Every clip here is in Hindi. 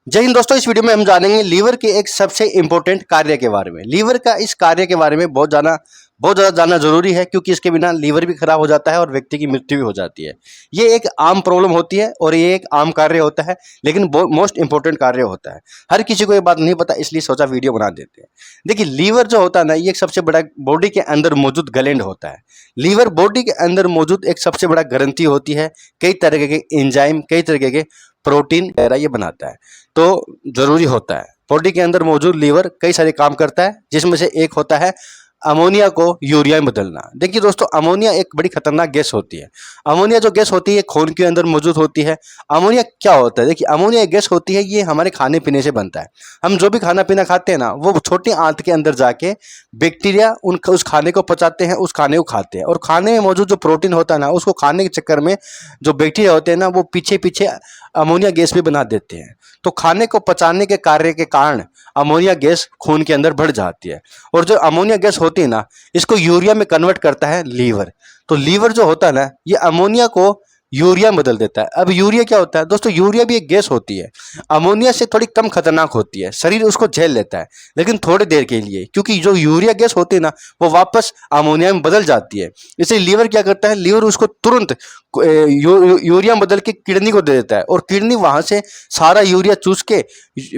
जय हिंद दोस्तों, इस वीडियो में हम जानेंगे लीवर के एक सबसे इंपॉर्टेंट कार्य के बारे में। लीवर का इस कार्य के बारे में बहुत ज़्यादा जानना जरूरी है, क्योंकि इसके बिना लीवर भी खराब हो जाता है और व्यक्ति की मृत्यु भी हो जाती है। ये एक आम प्रॉब्लम होती है और ये एक आम कार्य होता है, लेकिन मोस्ट इंपॉर्टेंट कार्य होता है। हर किसी को ये बात नहीं पता, इसलिए सोचा वीडियो बना देते हैं। देखिए, लीवर जो होता है ना, ये एक सबसे बड़ा बॉडी के अंदर मौजूद ग्लैंड होता है। लीवर बॉडी के अंदर मौजूद एक सबसे बड़ा ग्रंथि होती है। कई तरह के एंजाइम, कई तरह के प्रोटीन वगैरह ये बनाता है, तो जरूरी होता है। बॉडी के अंदर मौजूद लीवर कई सारे काम करता है, जिसमें से एक होता है अमोनिया को यूरिया में बदलना। देखिए दोस्तों, अमोनिया एक बड़ी खतरनाक गैस होती है। अमोनिया जो गैस होती है खून के अंदर मौजूद होती है। अमोनिया क्या होता है? देखिए, अमोनिया एक गैस होती है, ये हमारे खाने पीने से बनता है। हम जो भी खाना पीना खाते हैं ना, वो छोटी आंत के अंदर जाके बैक्टीरिया उस खाने को पचाते हैं, उस खाने को खाते हैं, और खाने में मौजूद जो प्रोटीन होता है ना, उसको खाने के चक्कर में जो बैक्टीरिया होते हैं ना, वो पीछे पीछे अमोनिया गैस भी बना देते हैं। तो खाने को पचाने के कार्य के कारण अमोनिया गैस खून के अंदर बढ़ जाती है, और जो अमोनिया गैस होती है ना, इसको यूरिया में कन्वर्ट करता है लीवर। तो लीवर जो होता है ना, ये अमोनिया को यूरिया में बदल देता है। अब यूरिया क्या होता है दोस्तों? यूरिया भी एक गैस होती है, अमोनिया से थोड़ी कम खतरनाक होती है। शरीर उसको झेल लेता है, लेकिन थोड़ी देर के लिए, क्योंकि जो यूरिया गैस होती है ना, वो वापस अमोनिया में बदल जाती है। इसलिए लीवर क्या करता है? लीवर उसको तुरंत यूरिया में बदल के किडनी को दे देता है, और किडनी वहां से सारा यूरिया चूस के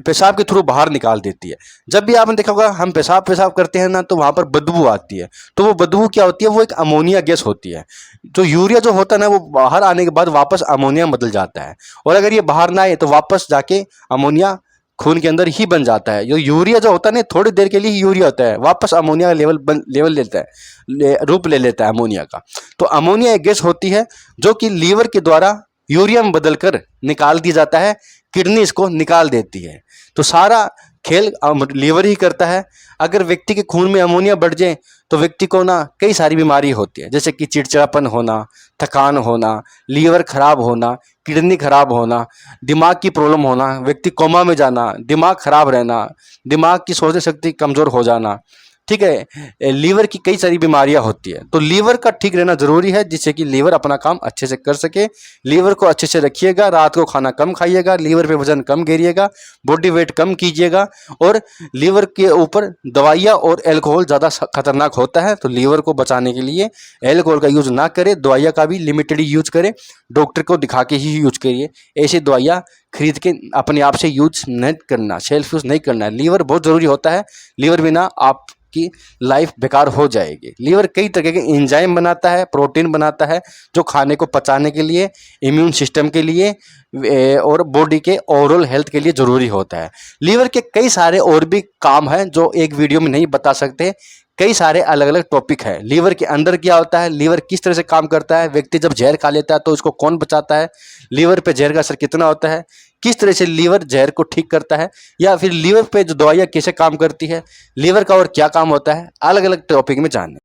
पेशाब के थ्रू बाहर निकाल देती है। जब भी आपने देखा होगा, हम पेशाब पेशाब करते हैं ना, तो वहां पर बदबू आती है। तो वो बदबू क्या होती है? वो एक अमोनिया गैस होती है। जो यूरिया जो होता है ना, वो बाहर आने के बाद वापस अमोनिया में बदल जाता है, और अगर ये बाहर ना आए तो वापस जाके अमोनिया खून के अंदर ही बन जाता है। जो यूरिया जो होता है ना, थोड़ी देर के लिए ही यूरिया होता है, वापस अमोनिया का लेवल लेता है, रूप ले लेता है अमोनिया का। तो अमोनिया एक गैस होती है, जो कि लीवर के द्वारा यूरिया में बदलकर निकाल दिया जाता है। किडनी इसको निकाल देती है। तो सारा खेल लीवर ही करता है। अगर व्यक्ति के खून में अमोनिया बढ़ जाए तो व्यक्ति को ना कई सारी बीमारी होती है, जैसे कि चिड़चिड़ापन होना, थकान होना, लीवर खराब होना, किडनी खराब होना, दिमाग की प्रॉब्लम होना, व्यक्ति कोमा में जाना, दिमाग खराब रहना, दिमाग की सोचने शक्ति कमजोर हो जाना। ठीक है, लीवर की कई सारी बीमारियां होती है। तो लीवर का ठीक रहना जरूरी है, जिससे कि लीवर अपना काम अच्छे से कर सके। लीवर को अच्छे से रखिएगा, रात को खाना कम खाइएगा, लीवर पे वजन कम गिरिएगा, बॉडी वेट कम कीजिएगा। और लीवर के ऊपर दवाइयाँ और एल्कोहल ज़्यादा खतरनाक होता है, तो लीवर को बचाने के लिए एल्कोहल का यूज ना करें, दवाइयाँ का भी लिमिटेड यूज करें, डॉक्टर को दिखा के ही यूज करिए। ऐसी दवाइयाँ खरीद के अपने आप से यूज नहीं करना, सेल्फ यूज नहीं करना है। लीवर बहुत ज़रूरी होता है, लीवर बिना आप की लाइफ बेकार हो जाएगी। लीवर कई तरह के एंजाइम बनाता है, प्रोटीन बनाता है, जो खाने को पचाने के लिए, इम्यून सिस्टम के लिए और बॉडी के ओवरऑल हेल्थ के लिए जरूरी होता है। लीवर के कई सारे और भी काम हैं, जो एक वीडियो में नहीं बता सकते। कई सारे अलग अलग टॉपिक है। लीवर के अंदर क्या होता है, लीवर किस तरह से काम करता है, व्यक्ति जब जहर खा लेता है तो उसको कौन बचाता है, लीवर पे जहर का असर कितना होता है, किस तरह से लीवर जहर को ठीक करता है, या फिर लीवर पे जो दवाइयाँ कैसे काम करती है, लीवर का और क्या काम होता है, अलग अलग टॉपिक में जानना।